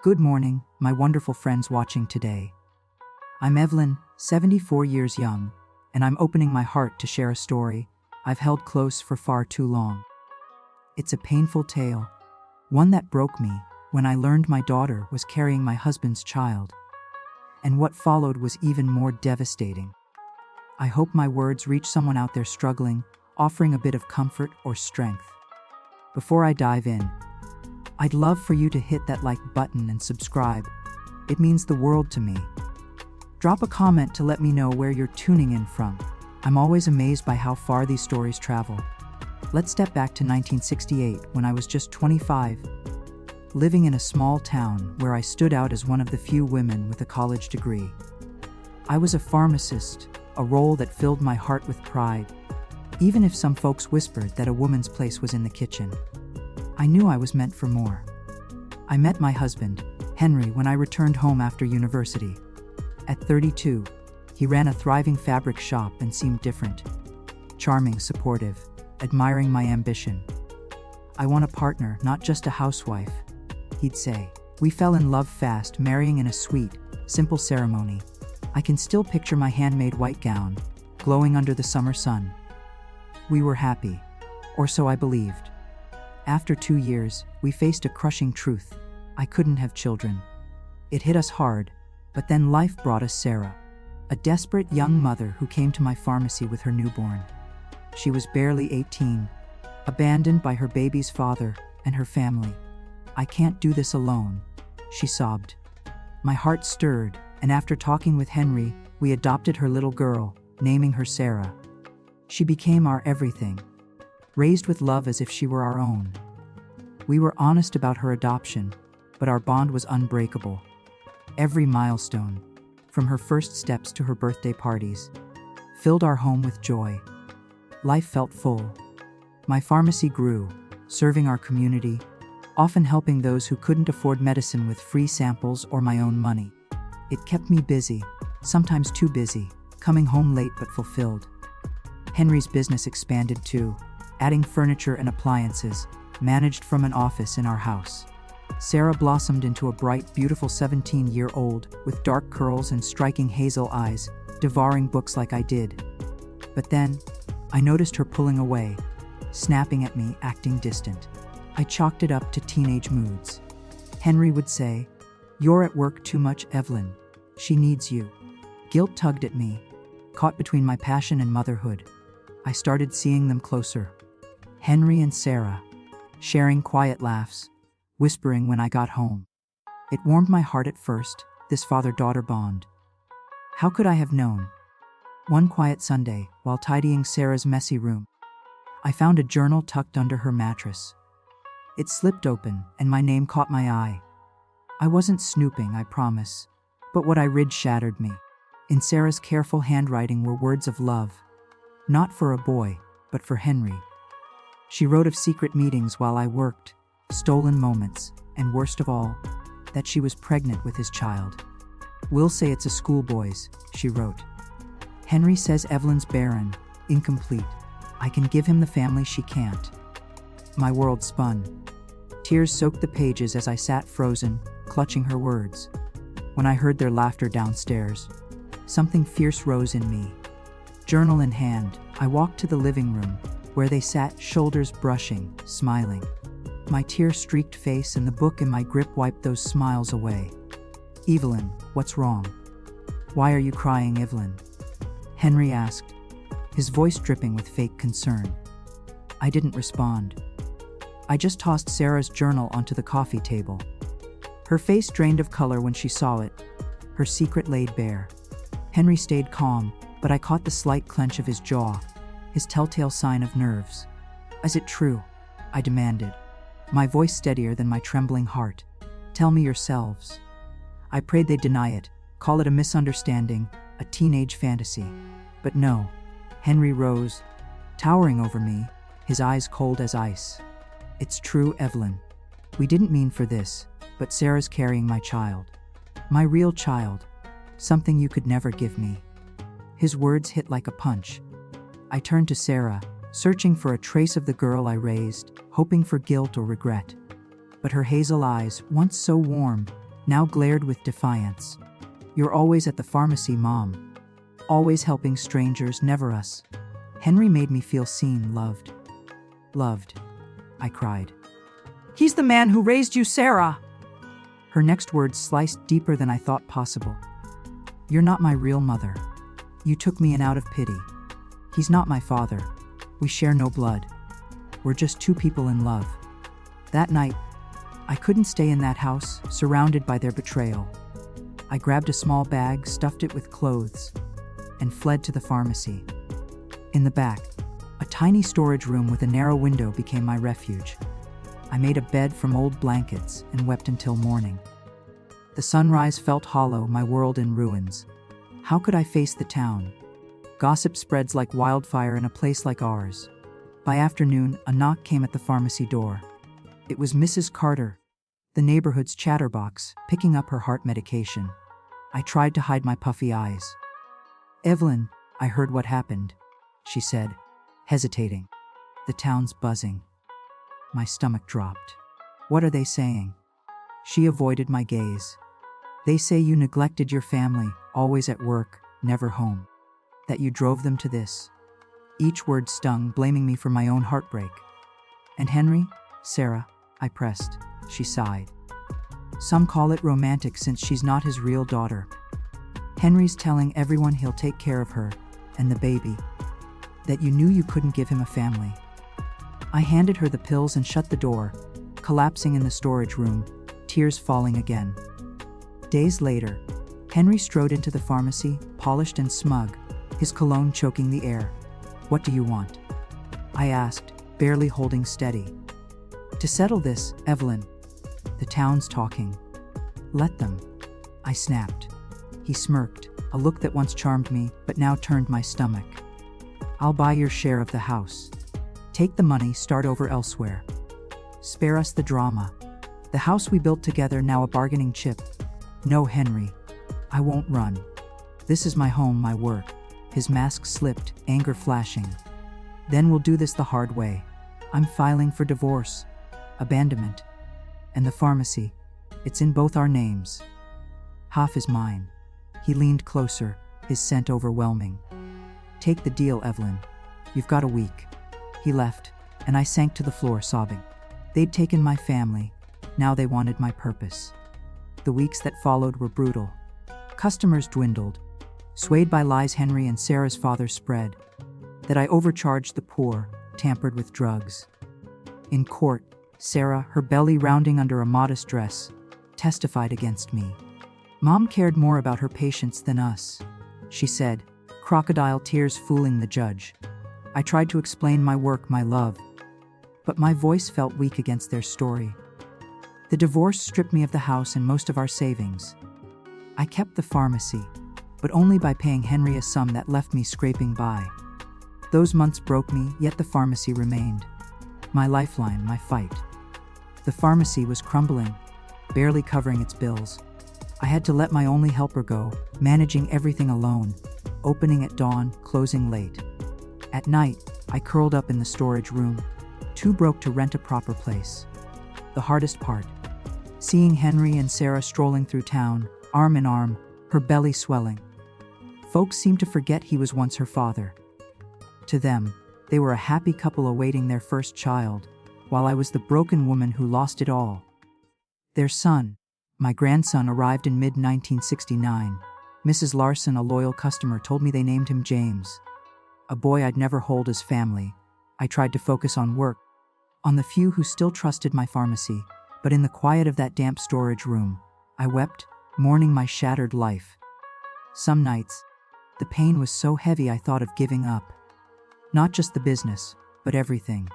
Good morning, my wonderful friends watching today. I'm Evelyn, 74 years young, and I'm opening my heart to share a story I've held close for far too long. It's a painful tale, one that broke me when I learned my daughter was carrying my husband's child. And what followed was even more devastating. I hope my words reach someone out there struggling, offering a bit of comfort or strength. Before I dive in, I'd love for you to hit that like button and subscribe. It means the world to me. Drop a comment to let me know where you're tuning in from. I'm always amazed by how far these stories travel. Let's step back to 1968 when I was just 25, living in a small town where I stood out as one of the few women with a college degree. I was a pharmacist, a role that filled my heart with pride, even if some folks whispered that a woman's place was in the kitchen. I knew I was meant for more. I met my husband, Henry, when I returned home after university. At 32, he ran a thriving fabric shop and seemed different. Charming, supportive, admiring my ambition. "I want a partner, not just a housewife," he'd say. We fell in love fast, marrying in a sweet, simple ceremony. I can still picture my handmade white gown, glowing under the summer sun. We were happy, or so I believed. After 2 years, we faced a crushing truth. I couldn't have children. It hit us hard, but then life brought us Sarah, a desperate young mother who came to my pharmacy with her newborn. She was barely 18, abandoned by her baby's father and her family. "I can't do this alone," she sobbed. My heart stirred, and after talking with Henry, we adopted her little girl, naming her Sarah. She became our everything, raised with love as if she were our own. We were honest about her adoption, but our bond was unbreakable. Every milestone, from her first steps to her birthday parties, filled our home with joy. Life felt full. My pharmacy grew, serving our community, often helping those who couldn't afford medicine with free samples or my own money. It kept me busy, sometimes too busy, coming home late but fulfilled. Henry's business expanded too, adding furniture and appliances, managed from an office in our house. Sarah blossomed into a bright, beautiful 17-year-old with dark curls and striking hazel eyes, devouring books like I did. But then, I noticed her pulling away, snapping at me, acting distant. I chalked it up to teenage moods. Henry would say, "You're at work too much, Evelyn. She needs you." Guilt tugged at me, caught between my passion and motherhood. I started seeing them closer. Henry and Sarah, sharing quiet laughs, whispering when I got home. It warmed my heart at first, this father-daughter bond. How could I have known? One quiet Sunday, while tidying Sarah's messy room, I found a journal tucked under her mattress. It slipped open, and my name caught my eye. I wasn't snooping, I promise, but what I read shattered me. In Sarah's careful handwriting were words of love, not for a boy, but for Henry. She wrote of secret meetings while I worked, stolen moments, and worst of all, that she was pregnant with his child. "We'll say it's a schoolboy's," she wrote. "Henry says Evelyn's barren, incomplete. I can give him the family she can't." My world spun. Tears soaked the pages as I sat frozen, clutching her words. When I heard their laughter downstairs, something fierce rose in me. Journal in hand, I walked to the living room, where they sat, shoulders brushing, smiling. My tear-streaked face and the book in my grip wiped those smiles away. "Evelyn, what's wrong? Why are you crying, Evelyn?" Henry asked, his voice dripping with fake concern. I didn't respond. I just tossed Sarah's journal onto the coffee table. Her face drained of color when she saw it, her secret laid bare. Henry stayed calm, but I caught the slight clench of his jaw, his telltale sign of nerves. "Is it true?" I demanded, my voice steadier than my trembling heart. "Tell me yourselves." I prayed they'd deny it, call it a misunderstanding, a teenage fantasy. But no. Henry rose, towering over me, his eyes cold as ice. "It's true, Evelyn. We didn't mean for this, but Sarah's carrying my child. My real child. Something you could never give me." His words hit like a punch. I turned to Sarah, searching for a trace of the girl I raised, hoping for guilt or regret. But her hazel eyes, once so warm, now glared with defiance. "You're always at the pharmacy, Mom. Always helping strangers, never us." Henry made me feel seen, loved. Loved, I cried. "He's the man who raised you, Sarah!" Her next words sliced deeper than I thought possible. "You're not my real mother. You took me in out of pity. He's not my father. We share no blood. We're just two people in love." That night, I couldn't stay in that house, surrounded by their betrayal. I grabbed a small bag, stuffed it with clothes, and fled to the pharmacy. In the back, a tiny storage room with a narrow window became my refuge. I made a bed from old blankets and wept until morning. The sunrise felt hollow, my world in ruins. How could I face the town? Gossip spreads like wildfire in a place like ours. By afternoon, a knock came at the pharmacy door. It was Mrs. Carter, the neighborhood's chatterbox, picking up her heart medication. I tried to hide my puffy eyes. "Evelyn, I heard what happened," she said, hesitating. "The town's buzzing." My stomach dropped. "What are they saying?" She avoided my gaze. "They say you neglected your family, always at work, never home. That you drove them to this." Each word stung, blaming me for my own heartbreak. "And Henry?" "Sarah," I pressed. She sighed. "Some call it romantic since she's not his real daughter. Henry's telling everyone he'll take care of her, and the baby. That you knew you couldn't give him a family." I handed her the pills and shut the door, collapsing in the storage room, tears falling again. Days later, Henry strode into the pharmacy, polished and smug, his cologne choking the air. "What do you want?" I asked, barely holding steady. "To settle this, Evelyn. The town's talking." "Let them," I snapped. He smirked, a look that once charmed me, but now turned my stomach. "I'll buy your share of the house. Take the money, start over elsewhere. Spare us the drama. The house we built together, now a bargaining chip. No, Henry. I won't run. This is my home, my work." His mask slipped, anger flashing. "Then we'll do this the hard way. I'm filing for divorce, abandonment. And the pharmacy, it's in both our names. Half is mine." He leaned closer, his scent overwhelming. "Take the deal, Evelyn. You've got a week." He left, and I sank to the floor sobbing. They'd taken my family. Now they wanted my purpose. The weeks that followed were brutal. Customers dwindled. Swayed by lies Henry and Sarah's father spread, that I overcharged the poor, tampered with drugs. In court, Sarah, her belly rounding under a modest dress, testified against me. "Mom cared more about her patients than us," she said, crocodile tears fooling the judge. I tried to explain my work, my love, but my voice felt weak against their story. The divorce stripped me of the house and most of our savings. I kept the pharmacy, but only by paying Henry a sum that left me scraping by. Those months broke me, yet the pharmacy remained. My lifeline, my fight. The pharmacy was crumbling, barely covering its bills. I had to let my only helper go, managing everything alone, opening at dawn, closing late. At night, I curled up in the storage room, too broke to rent a proper place. The hardest part, seeing Henry and Sarah strolling through town, arm in arm, her belly swelling. Folks seemed to forget he was once her father. To them, they were a happy couple awaiting their first child, while I was the broken woman who lost it all. Their son, my grandson, arrived in mid-1969. Mrs. Larson, a loyal customer, told me they named him James. A boy I'd never hold as family. I tried to focus on work, on the few who still trusted my pharmacy, but in the quiet of that damp storage room, I wept, mourning my shattered life. Some nights, the pain was so heavy I thought of giving up. Not just the business, but everything.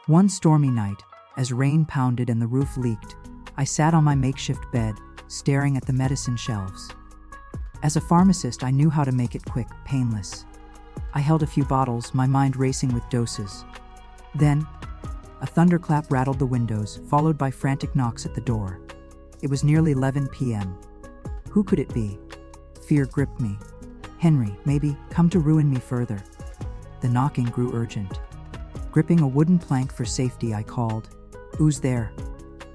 One stormy night, as rain pounded and the roof leaked, I sat on my makeshift bed, staring at the medicine shelves. As a pharmacist, I knew how to make it quick, painless. I held a few bottles, my mind racing with doses. Then, a thunderclap rattled the windows, followed by frantic knocks at the door. It was nearly 11 p.m. Who could it be? Fear gripped me. "Henry, maybe, come to ruin me further." The knocking grew urgent. Gripping a wooden plank for safety, I called, "Who's there?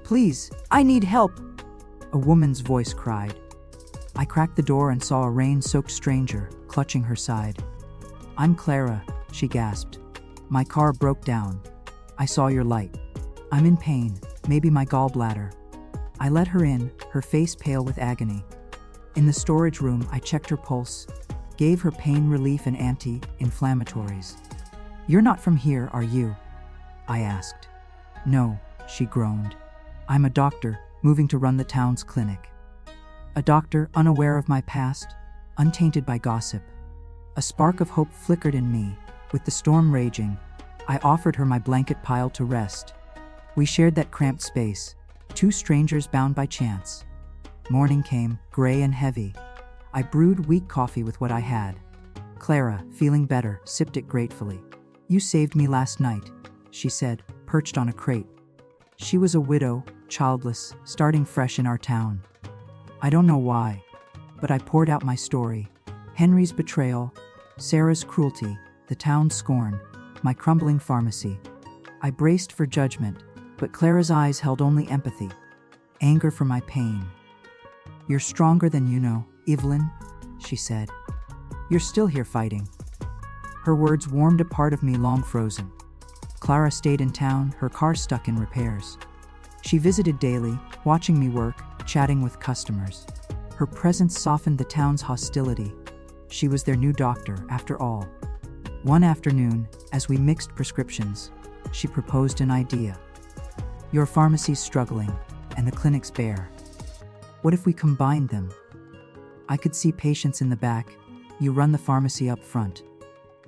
Please, I need help." A woman's voice cried. I cracked the door and saw a rain-soaked stranger, clutching her side. I'm Clara, she gasped. My car broke down. I saw your light. I'm in pain, maybe my gallbladder. I let her in, her face pale with agony. In the storage room, I checked her pulse, gave her pain relief and anti-inflammatories. You're not from here, are you? I asked. No, she groaned. I'm a doctor, moving to run the town's clinic. A doctor unaware of my past, untainted by gossip. A spark of hope flickered in me. With the storm raging, I offered her my blanket pile to rest. We shared that cramped space, two strangers bound by chance. Morning came, gray and heavy. I brewed weak coffee with what I had. Clara, feeling better, sipped it gratefully. You saved me last night, she said, perched on a crate. She was a widow, childless, starting fresh in our town. I don't know why, but I poured out my story. Henry's betrayal, Sarah's cruelty, the town's scorn, my crumbling pharmacy. I braced for judgment, but Clara's eyes held only empathy, anger for my pain. You're stronger than you know, Evelyn, she said. You're still here fighting. Her words warmed a part of me long frozen. Clara stayed in town, her car stuck in repairs. She visited daily, watching me work, chatting with customers. Her presence softened the town's hostility. She was their new doctor, after all. One afternoon, as we mixed prescriptions, she proposed an idea. Your pharmacy's struggling, and the clinic's bare. What if we combined them? I could see patients in the back. You run the pharmacy up front.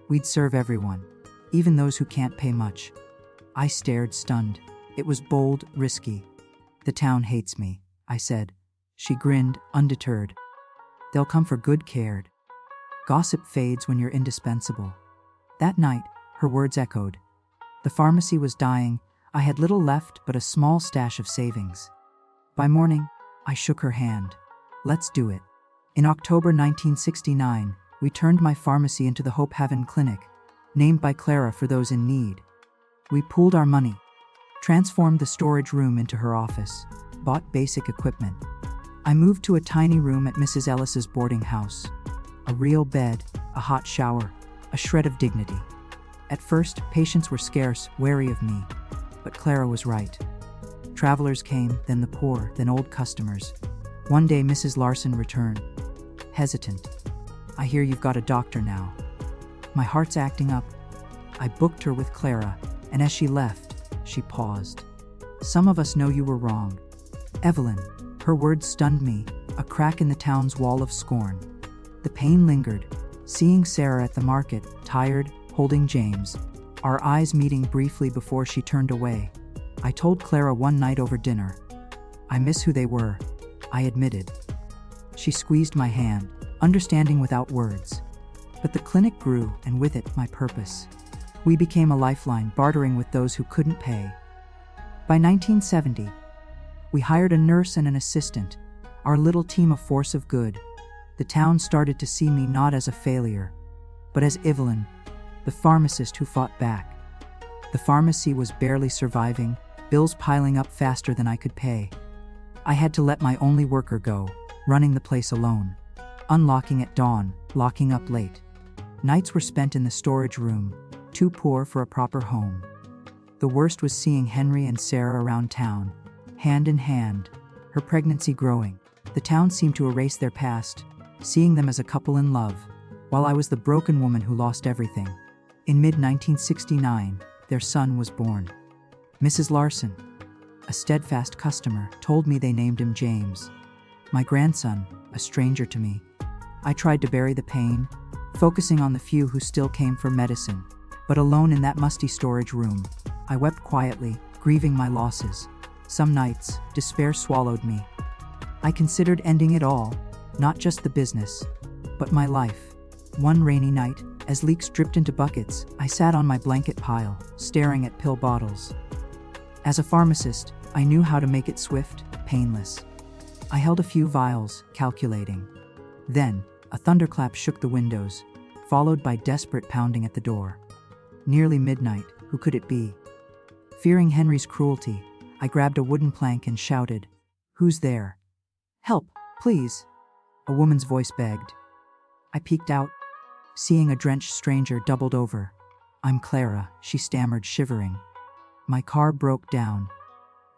We'd serve everyone, even those who can't pay much. I stared, stunned. It was bold, risky. The town hates me, I said. She grinned, undeterred. They'll come for good care. Gossip fades when you're indispensable. That night, her words echoed. The pharmacy was dying. I had little left but a small stash of savings. By morning, I shook her hand. Let's do it. In October 1969, we turned my pharmacy into the Hope Haven Clinic, named by Clara for those in need. We pooled our money, transformed the storage room into her office, bought basic equipment. I moved to a tiny room at Mrs. Ellis's boarding house. A real bed, a hot shower, a shred of dignity. At first, patients were scarce, wary of me. But Clara was right. Travelers came, then the poor, then old customers. One day, Mrs. Larson returned. Hesitant. I hear you've got a doctor now. My heart's acting up. I booked her with Clara, and as she left, she paused. Some of us know you were wrong. Evelyn. Her words stunned me, a crack in the town's wall of scorn. The pain lingered. Seeing Sarah at the market, tired, holding James, our eyes meeting briefly before she turned away. I told Clara one night over dinner. I miss who they were, I admitted. She squeezed my hand, understanding without words. But the clinic grew, and with it, my purpose. We became a lifeline, bartering with those who couldn't pay. By 1970, we hired a nurse and an assistant, our little team a force of good. The town started to see me not as a failure, but as Evelyn, the pharmacist who fought back. The pharmacy was barely surviving, bills piling up faster than I could pay. I had to let my only worker go, running the place alone. Unlocking at dawn, locking up late. Nights were spent in the storage room, too poor for a proper home. The worst was seeing Henry and Sarah around town, hand in hand, her pregnancy growing. The town seemed to erase their past, seeing them as a couple in love, while I was the broken woman who lost everything. In mid-1969, their son was born. Mrs. Larson, a steadfast customer, told me they named him James. My grandson, a stranger to me. I tried to bury the pain, focusing on the few who still came for medicine. But alone in that musty storage room, I wept quietly, grieving my losses. Some nights, despair swallowed me. I considered ending it all, not just the business, but my life. One rainy night, as leaks dripped into buckets, I sat on my blanket pile, staring at pill bottles. As a pharmacist, I knew how to make it swift, painless. I held a few vials, calculating. Then, a thunderclap shook the windows, followed by desperate pounding at the door. Nearly midnight, who could it be? Fearing Henry's cruelty, I grabbed a wooden plank and shouted, "Who's there?" Help, please, a woman's voice begged. I peeked out, seeing a drenched stranger doubled over. I'm Clara, she stammered, shivering. My car broke down.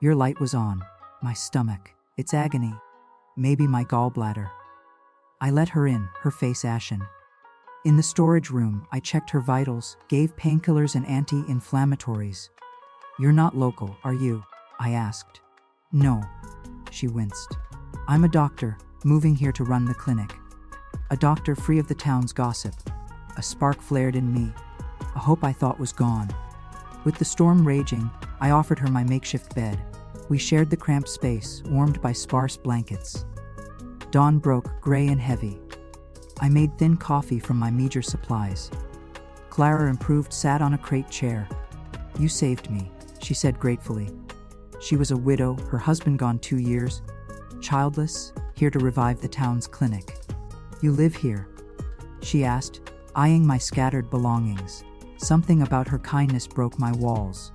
Your light was on. My stomach. It's agony. Maybe my gallbladder. I let her in, her face ashen. In the storage room, I checked her vitals, gave painkillers and anti-inflammatories. You're not local, are you? I asked. No. She winced. I'm a doctor, moving here to run the clinic. A doctor free of the town's gossip. A spark flared in me. A hope I thought was gone. With the storm raging, I offered her my makeshift bed. We shared the cramped space, warmed by sparse blankets. Dawn broke, gray and heavy. I made thin coffee from my meager supplies. Clara, improved, sat on a crate chair. You saved me, she said gratefully. She was a widow, her husband gone 2 years, childless, here to revive the town's clinic. You live here? She asked, eyeing my scattered belongings. Something about her kindness broke my walls.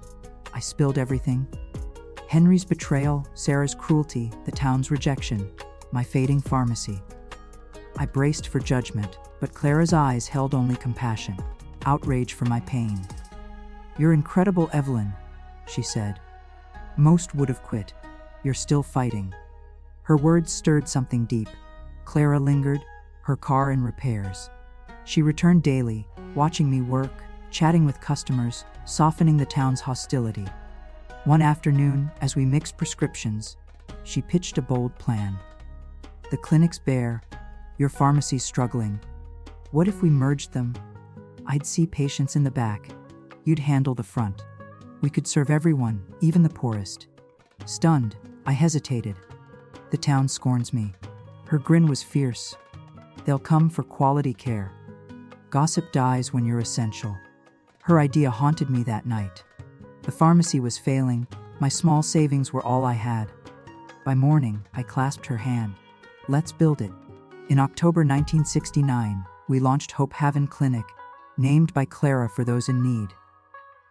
I spilled everything. Henry's betrayal, Sarah's cruelty, the town's rejection, my fading pharmacy. I braced for judgment, but Clara's eyes held only compassion, outrage for my pain. You're incredible, Evelyn, she said. Most would have quit. You're still fighting. Her words stirred something deep. Clara lingered, her car in repairs. She returned daily, watching me work, chatting with customers, softening the town's hostility. One afternoon, as we mixed prescriptions, she pitched a bold plan. The clinic's bare, your pharmacy's struggling. What if we merged them? I'd see patients in the back. You'd handle the front. We could serve everyone, even the poorest. Stunned, I hesitated. The town scorns me. Her grin was fierce. They'll come for quality care. Gossip dies when you're essential. Her idea haunted me that night. The pharmacy was failing. My small savings were all I had. By morning, I clasped her hand. Let's build it. In October 1969, we launched Hope Haven Clinic, named by Clara for those in need.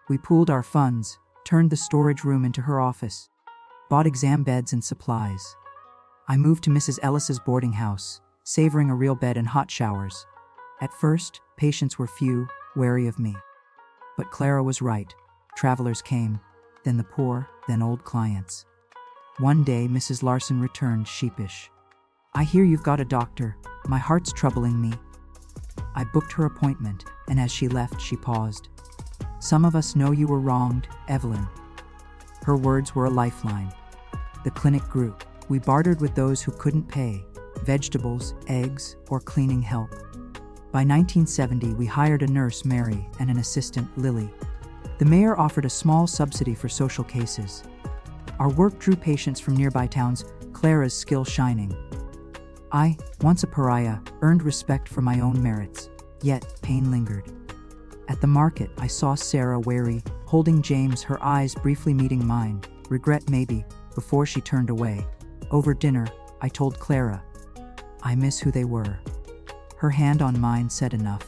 We pooled our funds, turned the storage room into her office, bought exam beds and supplies. I moved to Mrs. Ellis's boarding house, savoring a real bed and hot showers. At first, patients were few, wary of me. But Clara was right. Travelers came, then the poor, then old clients. One day, Mrs. Larson returned, sheepish. I hear you've got a doctor. My heart's troubling me. I booked her appointment, and as she left, she paused. Some of us know you were wronged, Evelyn. Her words were a lifeline. The clinic grew. We bartered with those who couldn't pay, vegetables, eggs, or cleaning help. By 1970, we hired a nurse, Mary, and an assistant, Lily. The mayor offered a small subsidy for social cases. Our work drew patients from nearby towns, Clara's skill shining. I, once a pariah, earned respect for my own merits, yet pain lingered. At the market, I saw Sarah wary, holding James, her eyes briefly meeting mine, regret maybe, before she turned away. Over dinner, I told Clara, I miss who they were. Her hand on mine said enough.